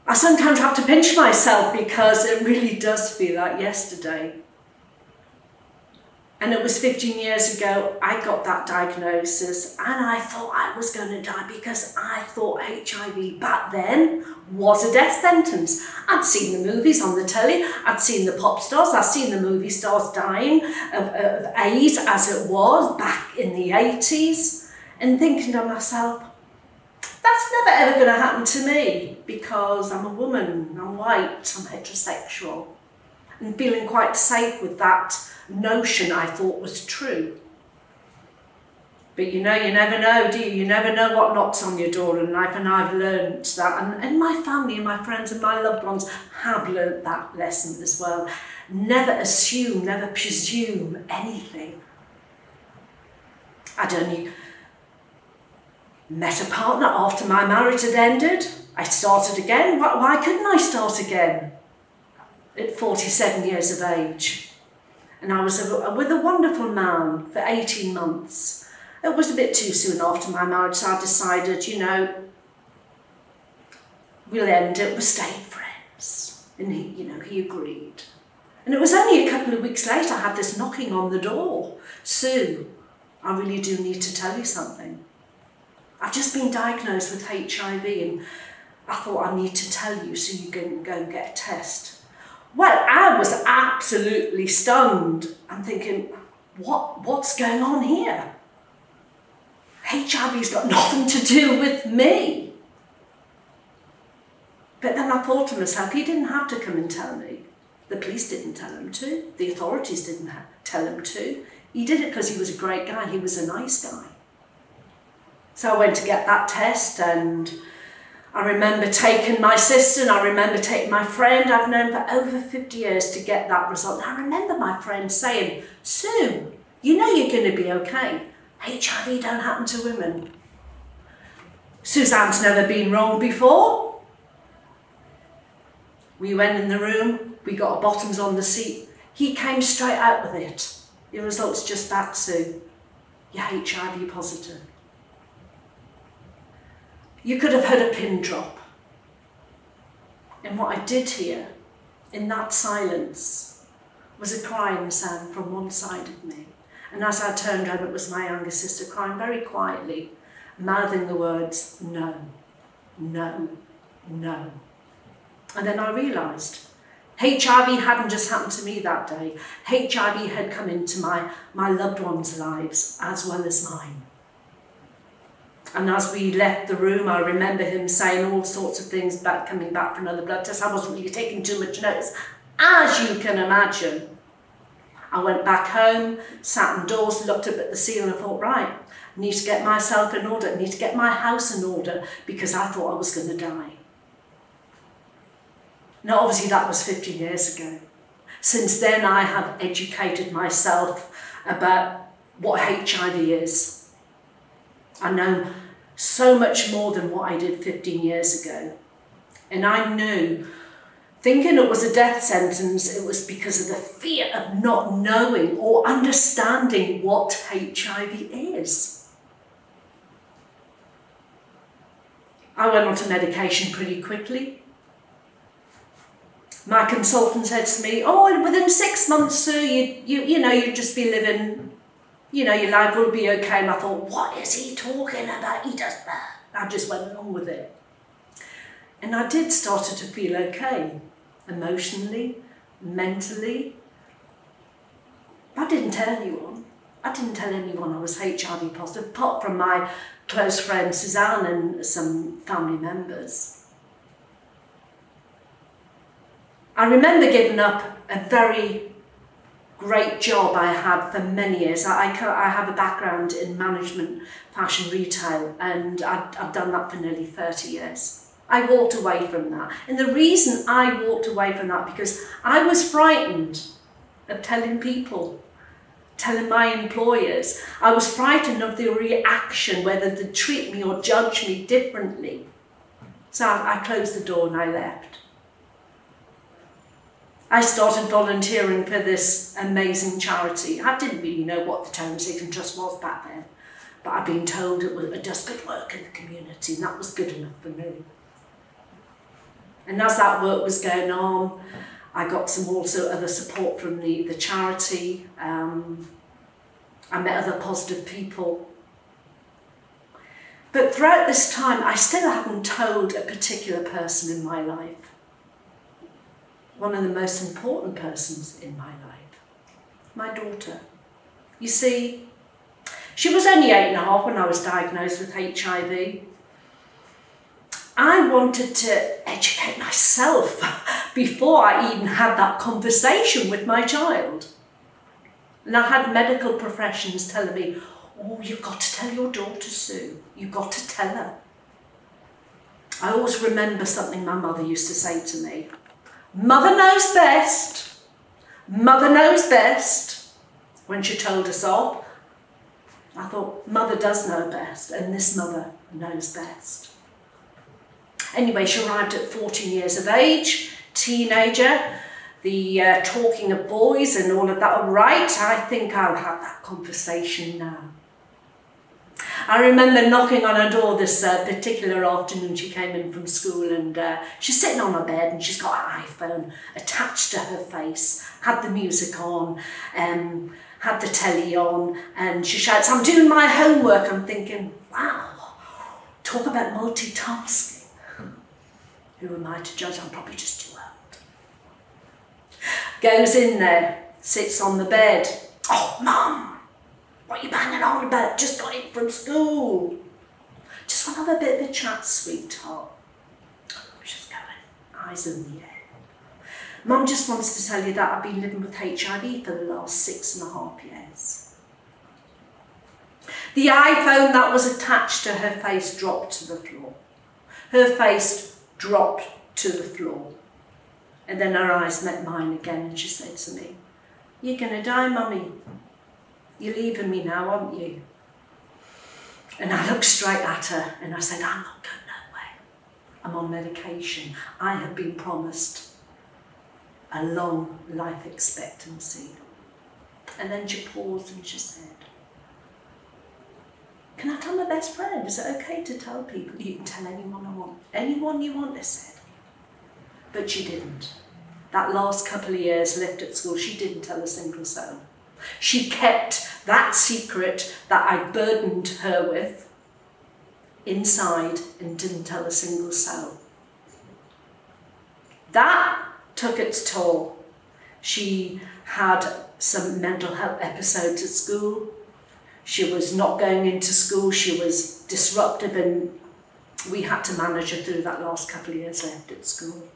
I sometimes have to pinch myself because it really does feel like yesterday. And it was 15 years ago I got that diagnosis, and I thought I was going to die because I thought HIV back then was a death sentence. I'd seen the movies on the telly, I'd seen the pop stars, I'd seen the movie stars dying of AIDS as it was back in the 80s, and thinking to myself, that's never ever going to happen to me because I'm a woman, I'm white, I'm heterosexual, and feeling quite safe with that notion I thought was true. But you know, you never know, do you? You never know what knocks on your door in life, and I've learned that, and my family and my friends and my loved ones have learned that lesson as well. Never assume, never presume anything. I'd only met a partner after my marriage had ended. I started again. Why couldn't I start again at 47 years of age? And I was with a wonderful man for 18 months. It was a bit too soon after my marriage, so I decided, you know, we'll end it, we'll stay friends. And he agreed. And it was only a couple of weeks later I had this knocking on the door. Sue, I really do need to tell you something. I've just been diagnosed with HIV, and I thought I need to tell you so you can go and get a test. Well, I was absolutely stunned. I'm thinking, what's going on here? HIV's got nothing to do with me. But then I thought to myself, he didn't have to come and tell me. The police didn't tell him to. The authorities didn't tell him to. He did it because he was a great guy. He was a nice guy. So I went to get that test, and I remember taking my sister, and I remember taking my friend I've known for over 50 years to get that result. And I remember my friend saying, Sue, you know you're going to be okay. HIV don't happen to women. Suzanne's never been wrong before. We went in the room, we got our bottoms on the seat. He came straight out with it. Your result's just that, Sue. You're HIV positive. You could have heard a pin drop. And what I did hear in that silence was a crying sound from one side of me. And as I turned around, it was my younger sister crying very quietly, mouthing the words, no, no, no. And then I realised HIV hadn't just happened to me that day. HIV had come into my loved ones' lives as well as mine. And as we left the room, I remember him saying all sorts of things about coming back for another blood test. I wasn't really taking too much notice, as you can imagine. I went back home, sat indoors, looked up at the ceiling and thought, right, I need to get myself in order. I need to get my house in order because I thought I was going to die. Now, obviously, that was 50 years ago. Since then, I have educated myself about what HIV is. I know so much more than what I did 15 years ago. And I knew, thinking it was a death sentence, it was because of the fear of not knowing or understanding what HIV is. I went on to medication pretty quickly. My consultant said to me, oh, within 6 months, Sue, you'd just be living, your life will be okay. And I thought, what is he talking about? He does that. I just went along with it. And I did start to feel okay, emotionally, mentally. I didn't tell anyone. I didn't tell anyone I was HIV positive, apart from my close friend Suzanne and some family members. I remember giving up a very great job I had for many years. I have a background in management, fashion retail, and I've done that for nearly 30 years. I walked away from that. And the reason I walked away from that, because I was frightened of telling people, telling my employers. I was frightened of the reaction, whether they'd treat me or judge me differently. So I closed the door and I left. I started volunteering for this amazing charity. I didn't really know what the Tone Safe and Trust was back then, but I'd been told it does good work in the community, and that was good enough for me. And as that work was going on, I got some also other support from the charity. I met other positive people. But throughout this time, I still hadn't told a particular person in my life. One of the most important persons in my life, my daughter. You see, she was only 8.5 when I was diagnosed with HIV. I wanted to educate myself before I even had that conversation with my child. And I had medical professionals telling me, oh, you've got to tell your daughter, Sue. You've got to tell her. I always remember something my mother used to say to me. Mother knows best. Mother knows best. When she told us off, I thought, Mother does know best, and this mother knows best. Anyway, she arrived at 14 years of age, teenager, the talking of boys and all of that. All right, I think I'll have that conversation now. I remember knocking on her door this particular afternoon. She came in from school and she's sitting on her bed and she's got an iPhone attached to her face, had the music on, had the telly on, and she shouts, I'm doing my homework. I'm thinking, wow, talk about multitasking. Who am I to judge? I'm probably just too old. Goes in there, sits on the bed. Oh, Mum, what are you banging on about? Just got in from school. Just want to have a bit of a chat, sweetheart. She's going, eyes in the air. Mum just wants to tell you that I've been living with HIV for the last 6.5 years. The iPhone that was attached to her face dropped to the floor. Her face dropped to the floor. And then her eyes met mine again and she said to me, you're going to die, Mummy. You're leaving me now, aren't you? And I looked straight at her and I said, I'm not going nowhere. I'm on medication. I have been promised a long life expectancy. And then she paused and she said, can I tell my best friend? Is it okay to tell people? You can tell anyone I want. Anyone you want, I said. But she didn't. That last couple of years left at school, she didn't tell a single soul. She kept that secret that I burdened her with inside and didn't tell a single soul. That took its toll. She had some mental health episodes at school. She was not going into school. She was disruptive and we had to manage her through that last couple of years left at school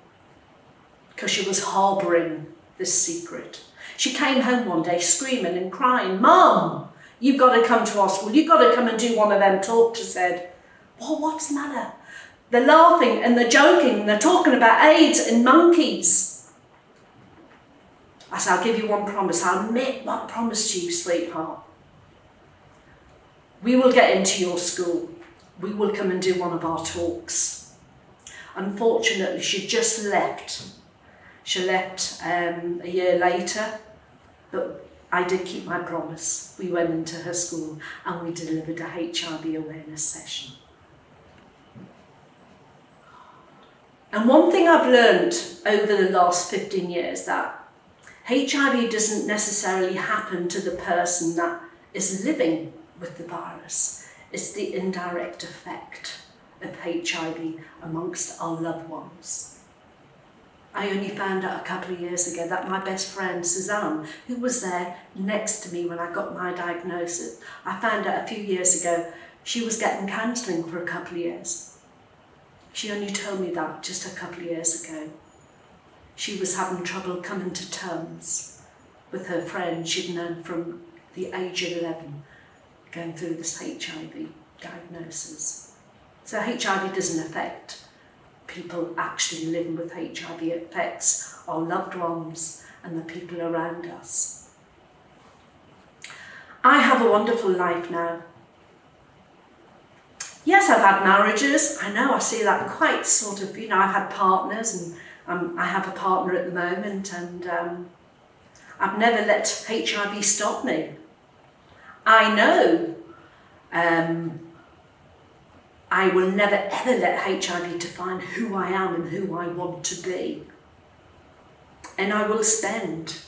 because she was harbouring this secret. She came home one day screaming and crying, Mum, you've got to come to our school. You've got to come and do one of them talks. She said, well, what's the matter? They're laughing and they're joking and they're talking about AIDS and monkeys. I said, I'll give you one promise. I'll make one promise to you, sweetheart. We will get into your school. We will come and do one of our talks. Unfortunately, she just left. She left a year later, but I did keep my promise. We went into her school and we delivered a HIV awareness session. And one thing I've learned over the last 15 years that HIV doesn't necessarily happen to the person that is living with the virus. It's the indirect effect of HIV amongst our loved ones. I only found out a couple of years ago that my best friend Suzanne, who was there next to me when I got my diagnosis, I found out a few years ago she was getting counselling for a couple of years. She only told me that just a couple of years ago. She was having trouble coming to terms with her friend she'd known from the age of 11, going through this HIV diagnosis. So HIV doesn't affect people actually living with HIV, it affects our loved ones and the people around us. I have a wonderful life now. Yes, I've had marriages. I know, I see that quite sort of, I've had partners and I have a partner at the moment and I've never let HIV stop me. I know I will never ever let HIV define who I am and who I want to be. And I will spend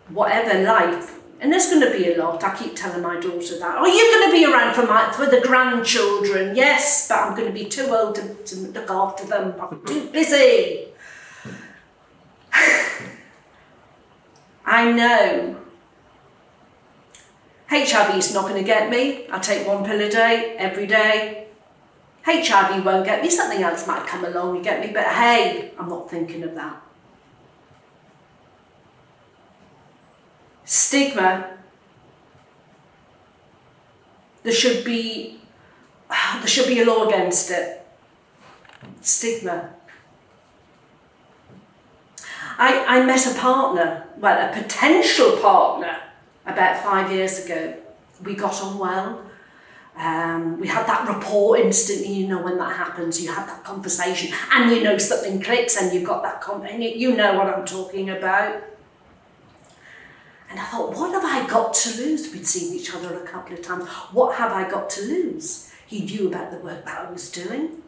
whatever life, and there's going to be a lot. I keep telling my daughter that. Oh, you're going to be around for the grandchildren. Yes, but I'm going to be too old to look after them. I'm too busy. I know. HIV is not going to get me. I take 1 pill a day, every day. HIV won't get me. Something else might come along and get me, but hey, I'm not thinking of that. Stigma. There should be a law against it. Stigma. I met a partner, well, a potential partner, about 5 years ago. We got on well. We had that rapport instantly, you know, when that happens, you have that conversation and you know something clicks and you've got that you know what I'm talking about. And I thought, what have I got to lose? We'd seen each other a couple of times. What have I got to lose? He knew about the work that I was doing.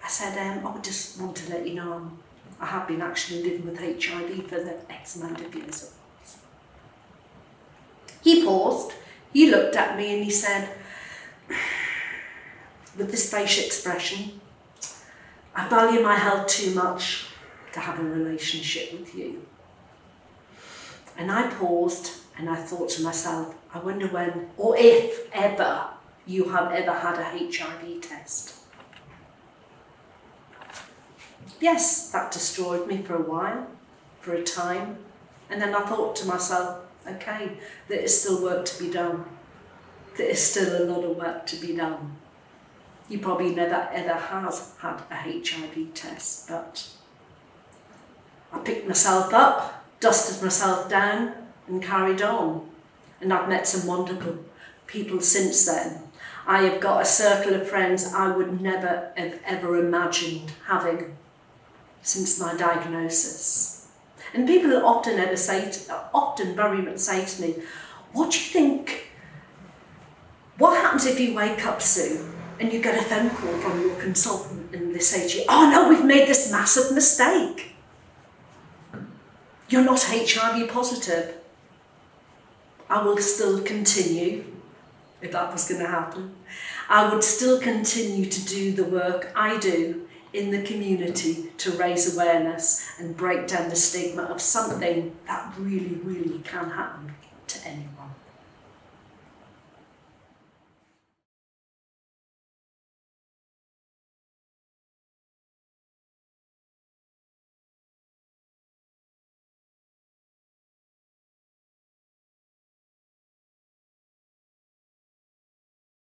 I said, I just want to let you know I have been actually living with HIV for the X amount of years. He paused, he looked at me and he said, with this facial expression, I value my health too much to have a relationship with you. And I paused and I thought to myself, I wonder when, or if ever, you have ever had a HIV test. Yes, that destroyed me for a while, for a time. And then I thought to myself, okay, there is still work to be done. There is still a lot of work to be done. You probably never ever has had a HIV test, but I picked myself up, dusted myself down and carried on. And I've met some wonderful people since then. I have got a circle of friends I would never have ever imagined having since my diagnosis. And people often very much say to me, what do you think, what happens if you wake up soon and you get a phone call from your consultant and they say to you, oh no, we've made this massive mistake. You're not HIV positive. I will still continue, if that was going to happen, I would still continue to do the work I do in the community to raise awareness and break down the stigma of something that really, really can happen to anyone.